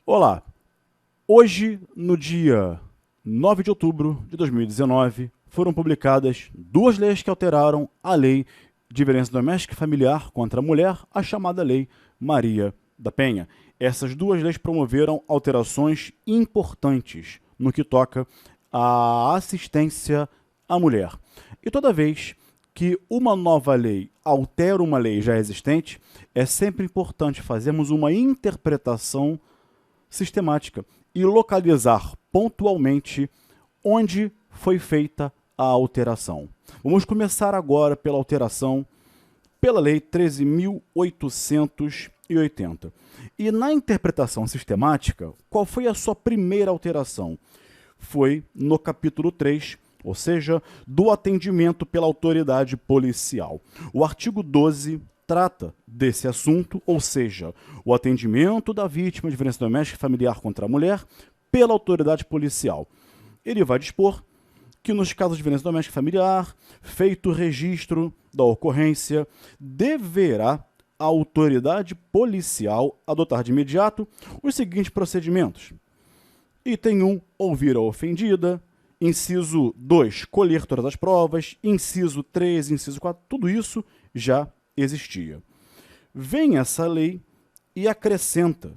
Olá, hoje, no dia 9 de outubro de 2019, foram publicadas duas leis que alteraram a Lei de Violência Doméstica e Familiar contra a Mulher, a chamada Lei Maria da Penha. Essas duas leis promoveram alterações importantes no que toca à assistência à mulher. E toda vez que uma nova lei altera uma lei já existente, é sempre importante fazermos uma interpretação sistemática e localizar pontualmente onde foi feita a alteração. Vamos começar agora pela alteração pela Lei 13.880. E na interpretação sistemática, qual foi a sua primeira alteração? Foi no capítulo 3, ou seja, do atendimento pela autoridade policial. O artigo 12 trata desse assunto, ou seja, o atendimento da vítima de violência doméstica e familiar contra a mulher pela autoridade policial. Ele vai dispor que nos casos de violência doméstica e familiar, feito o registro da ocorrência, deverá a autoridade policial adotar de imediato os seguintes procedimentos. Item 1, ouvir a ofendida. Inciso 2, colher todas as provas. Inciso 3, inciso 4, tudo isso já existia. Vem essa lei e acrescenta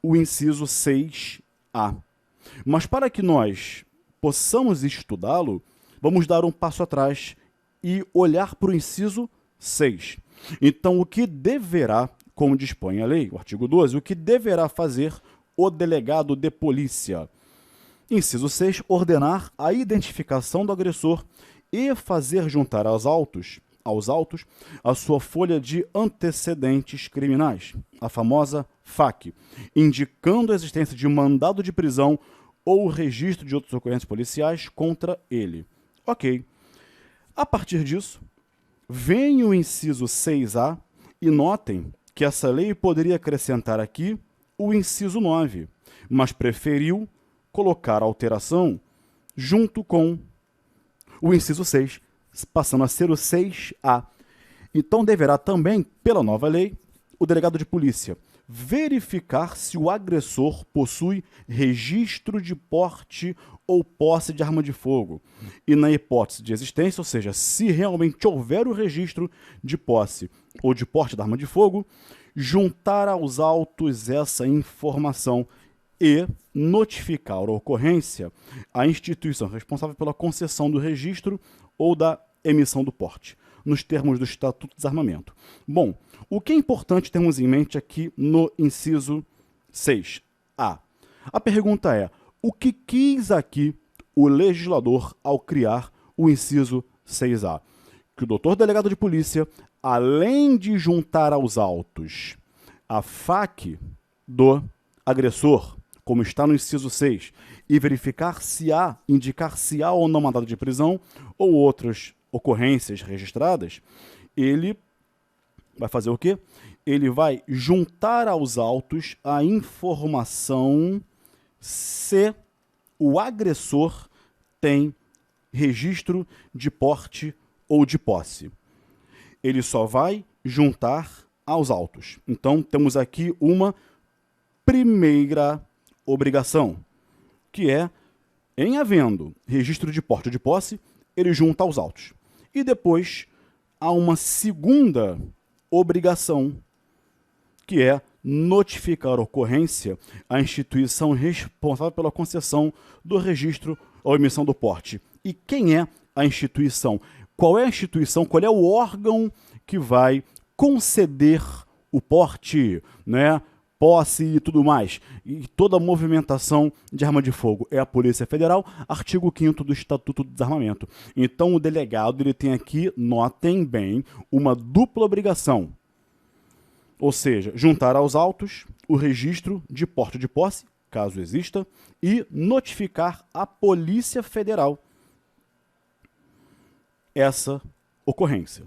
o inciso 6A. Mas para que nós possamos estudá-lo, vamos dar um passo atrás e olhar para o inciso 6. Então, o que deverá, como dispõe a lei, o artigo 12, o que deverá fazer o delegado de polícia? Inciso 6, ordenar a identificação do agressor e fazer juntar aos autos a sua folha de antecedentes criminais, a famosa FAQ, indicando a existência de mandado de prisão ou registro de outras ocorrências policiais contra ele. Ok. A partir disso, vem o inciso 6A e notem que essa lei poderia acrescentar aqui o inciso 9, mas preferiu colocar a alteração junto com o inciso 6, passando a ser o 6A. Então deverá também, pela nova lei, o delegado de polícia verificar se o agressor possui registro de porte ou posse de arma de fogo. E na hipótese de existência, ou seja, se realmente houver o registro de posse ou de porte de arma de fogo, juntar aos autos essa informação e notificar a ocorrência à instituição responsável pela concessão do registro ou da emissão do porte, nos termos do Estatuto de Desarmamento. Bom, o que é importante termos em mente aqui no inciso 6A? A pergunta é, o que quis aqui o legislador ao criar o inciso 6A? Que o doutor delegado de polícia, além de juntar aos autos a FAQ do agressor, como está no inciso 6, e verificar se há, indicar se há ou não mandado de prisão ou outras ocorrências registradas, ele vai fazer o quê? Ele vai juntar aos autos a informação se o agressor tem registro de porte ou de posse. Ele só vai juntar aos autos. Então, temos aqui uma primeira obrigação, que é, em havendo registro de porte ou de posse, ele junta aos autos. E depois há uma segunda obrigação, que é notificar a ocorrência à instituição responsável pela concessão do registro ou emissão do porte. E quem é a instituição? Qual é a instituição? Qual é o órgão que vai conceder o porte, né? Posse e tudo mais, e toda a movimentação de arma de fogo é a Polícia Federal, artigo 5º do Estatuto do Desarmamento. Então o delegado ele tem aqui, notem bem, uma dupla obrigação, ou seja, juntar aos autos o registro de porte ou de posse, caso exista, e notificar a Polícia Federal essa ocorrência.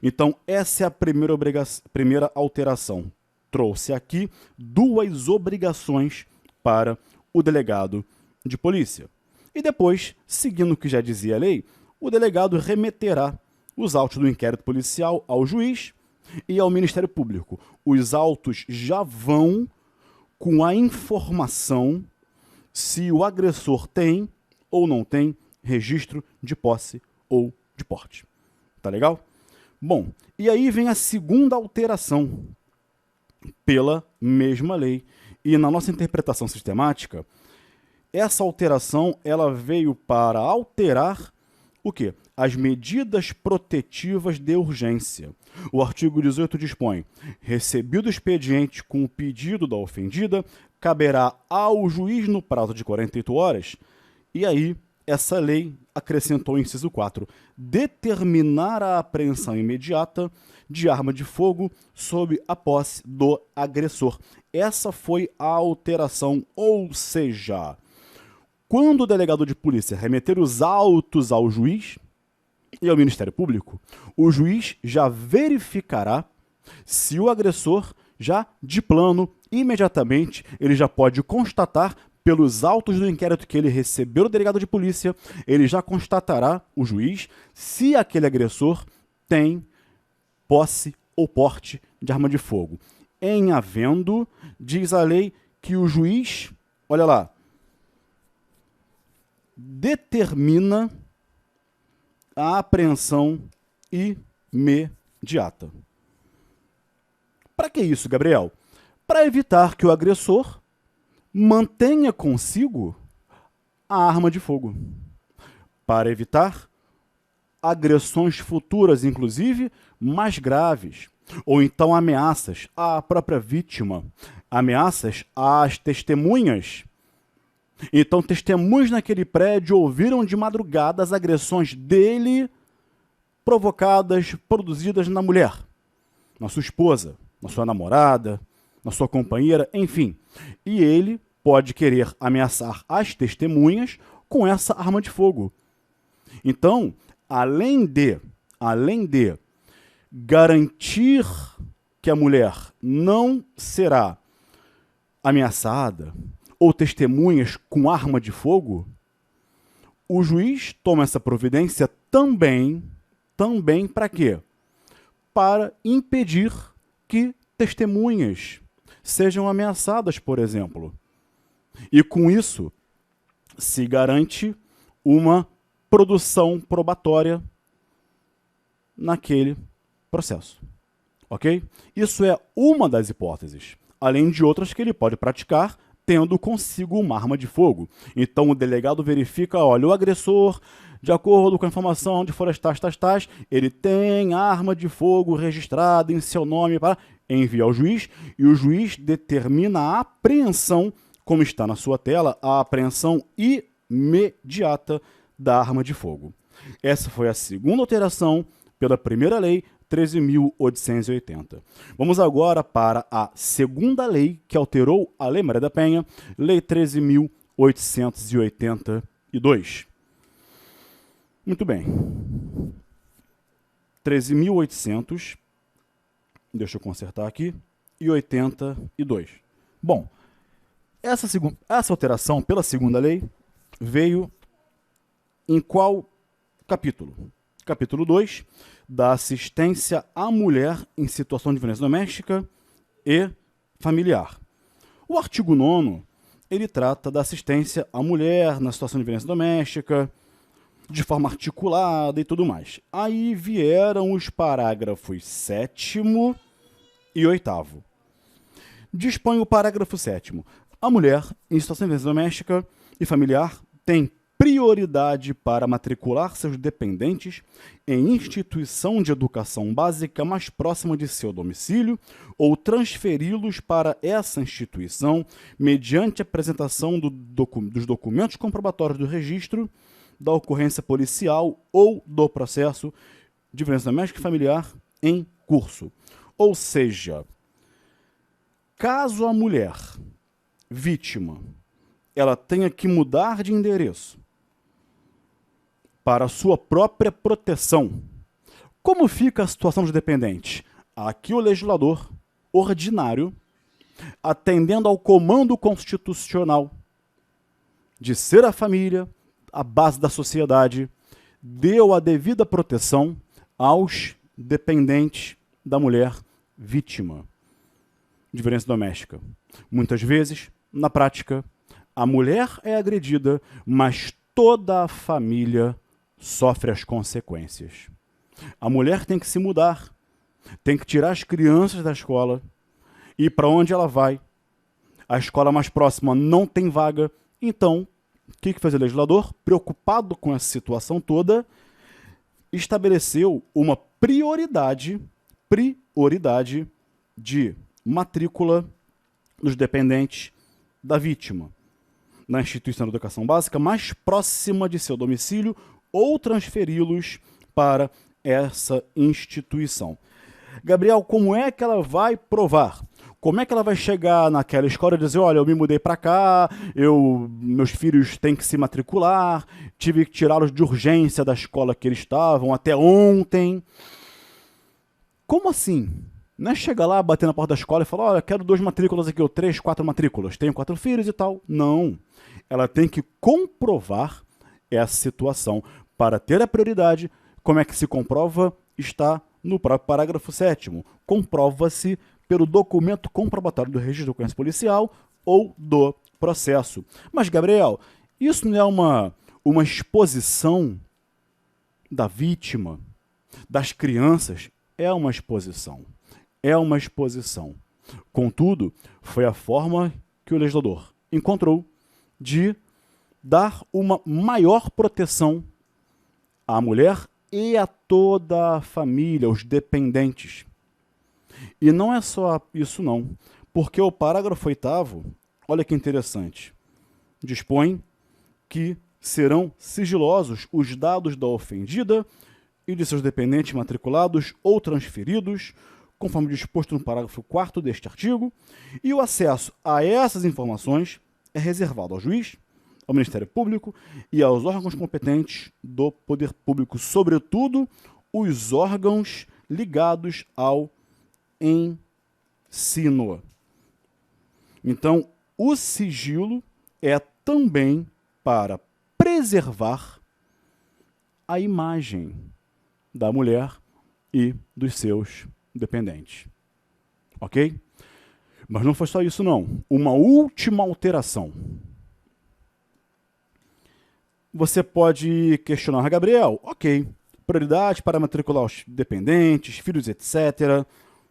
Então essa é a primeira alteração. Trouxe aqui duas obrigações para o delegado de polícia. E depois, seguindo o que já dizia a lei, o delegado remeterá os autos do inquérito policial ao juiz e ao Ministério Público. Os autos já vão com a informação se o agressor tem ou não tem registro de posse ou de porte. Tá legal? Bom, e aí vem a segunda alteração pela mesma lei. E na nossa interpretação sistemática, essa alteração ela veio para alterar o quê? As medidas protetivas de urgência. O artigo 18 dispõe: recebido o expediente com o pedido da ofendida, caberá ao juiz no prazo de 48 horas, e aí essa lei acrescentou o inciso 4, determinar a apreensão imediata de arma de fogo sob a posse do agressor. Essa foi a alteração, ou seja, quando o delegado de polícia remeter os autos ao juiz e ao Ministério Público, o juiz já verificará se o agressor já de plano, imediatamente, ele já pode constatar pelos autos do inquérito que ele recebeu do delegado de polícia, ele já constatará, o juiz, se aquele agressor tem posse ou porte de arma de fogo. Em havendo, diz a lei que o juiz, olha lá, determina a apreensão imediata. Para que isso, Gabriel? Para evitar que o agressor mantenha consigo a arma de fogo. Para evitar agressões futuras, inclusive, mais graves. Ou então ameaças à própria vítima, ameaças às testemunhas. Então, testemunhas naquele prédio ouviram de madrugada as agressões dele provocadas, produzidas na mulher, na sua esposa, na sua namorada, na sua companheira, enfim. E ele pode querer ameaçar as testemunhas com essa arma de fogo. Então, além de garantir que a mulher não será ameaçada ou testemunhas com arma de fogo, o juiz toma essa providência também para quê? Para impedir que testemunhas sejam ameaçadas, por exemplo. E com isso se garante uma produção probatória naquele processo. Ok? Isso é uma das hipóteses, além de outras que ele pode praticar tendo consigo uma arma de fogo. Então o delegado verifica, olha, o agressor, de acordo com a informação de florestais tais, ele tem arma de fogo registrada em seu nome para enviar ao juiz, e o juiz determina a apreensão, como está na sua tela, a apreensão imediata da arma de fogo. Essa foi a segunda alteração pela primeira lei, 13.880. Vamos agora para a segunda lei que alterou a Lei Maria da Penha, Lei 13.882. Muito bem. 13.800, deixa eu consertar aqui, e 82. Bom, essa alteração pela segunda lei veio em qual capítulo? Capítulo 2, da assistência à mulher em situação de violência doméstica e familiar. O artigo 9º, ele trata da assistência à mulher na situação de violência doméstica, de forma articulada e tudo mais. Aí vieram os parágrafos 7º e 8º. Dispõe o parágrafo 7º. A mulher em situação de violência doméstica e familiar tem prioridade para matricular seus dependentes em instituição de educação básica mais próxima de seu domicílio ou transferi-los para essa instituição mediante apresentação dos documentos comprobatórios do registro, da ocorrência policial ou do processo de violência doméstica e familiar em curso. Ou seja, caso a mulher vítima ela tenha que mudar de endereço para a sua própria proteção, como fica a situação de dependente? Aqui o legislador ordinário, atendendo ao comando constitucional de ser a família, a base da sociedade, deu a devida proteção aos dependentes da mulher vítima. de violência doméstica. Muitas vezes, na prática, a mulher é agredida, mas toda a família sofre as consequências. A mulher tem que se mudar, tem que tirar as crianças da escola e para onde ela vai? A escola mais próxima não tem vaga. Então, o que fez o legislador? Preocupado com essa situação toda, estabeleceu uma prioridade de matrícula dos dependentes da vítima na instituição de educação básica mais próxima de seu domicílio ou transferi-los para essa instituição. Gabriel, como é que ela vai provar? Como é que ela vai chegar naquela escola e dizer, olha, eu me mudei para cá, meus filhos têm que se matricular, tive que tirá-los de urgência da escola que eles estavam até ontem. Como assim? Não é chegar lá, bater na porta da escola e falar, olha, quero 2 matrículas aqui, ou 3, 4 matrículas, tenho 4 filhos e tal. Não. Ela tem que comprovar essa situação. Para ter a prioridade, como é que se comprova? Está no próprio parágrafo 7º. Comprova-se pelo documento comprobatório do registro de ocorrência policial ou do processo. Mas, Gabriel, isso não é uma exposição da vítima, das crianças? É uma exposição. É uma exposição. Contudo, foi a forma que o legislador encontrou de dar uma maior proteção à mulher e a toda a família, os dependentes. E não é só isso não, porque o parágrafo 8º, olha que interessante, dispõe que serão sigilosos os dados da ofendida e de seus dependentes matriculados ou transferidos, conforme disposto no parágrafo 4º deste artigo, e o acesso a essas informações é reservado ao juiz, ao Ministério Público e aos órgãos competentes do Poder Público, sobretudo os órgãos ligados ao ensino. Então, o sigilo é também para preservar a imagem da mulher e dos seus dependentes. Ok? Mas não foi só isso, não. Uma última alteração. Você pode questionar, Gabriel, ok, prioridade para matricular os dependentes, filhos, etc.,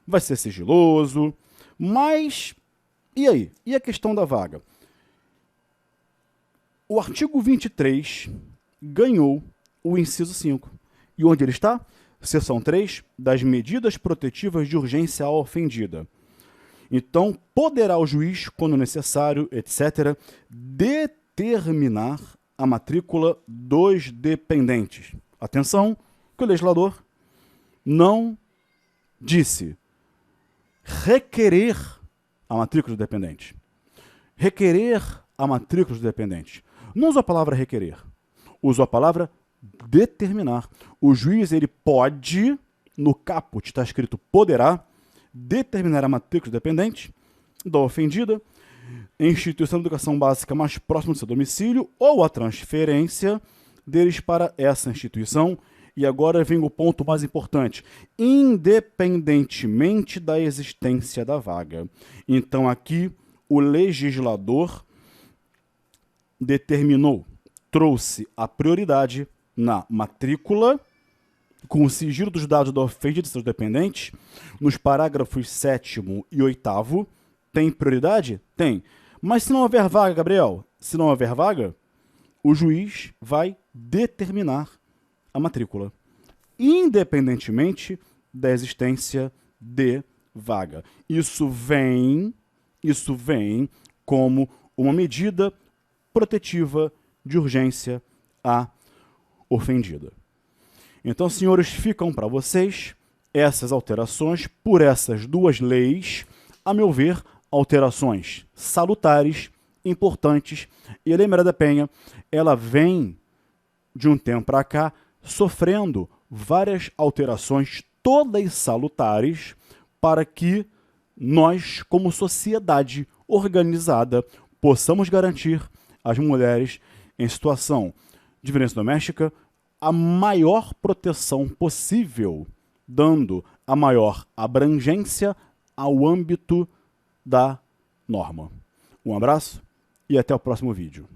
vai ser sigiloso, mas e aí? E a questão da vaga? O artigo 23 ganhou o inciso 5. E onde ele está? Seção 3, das medidas protetivas de urgência à ofendida. Então, poderá o juiz, quando necessário, etc., determinar a matrícula dos dependentes. Atenção, que o legislador não disse requerer a matrícula dos dependentes. Requerer a matrícula dos dependentes. Não usou a palavra requerer, usou a palavra determinar. O juiz, ele pode, no caput está escrito poderá, determinar a matrícula dos dependentes da ofendida, instituição de educação básica mais próxima do seu domicílio ou a transferência deles para essa instituição. E agora vem o ponto mais importante, independentemente da existência da vaga. Então aqui o legislador determinou, trouxe a prioridade na matrícula, com o sigilo dos dados da ofendida de seus dependentes, nos parágrafos 7º e 8º, tem prioridade? Tem. Mas se não houver vaga, Gabriel, se não houver vaga, o juiz vai determinar a matrícula, independentemente da existência de vaga. Isso vem como uma medida protetiva de urgência à ofendida. Então, senhores, ficam para vocês essas alterações por essas duas leis, a meu ver, alterações salutares, importantes, e a Lei Maria da Penha, ela vem, de um tempo para cá, sofrendo várias alterações, todas salutares, para que nós, como sociedade organizada, possamos garantir às mulheres em situação de violência doméstica a maior proteção possível, dando a maior abrangência ao âmbito da norma. Um abraço e até o próximo vídeo.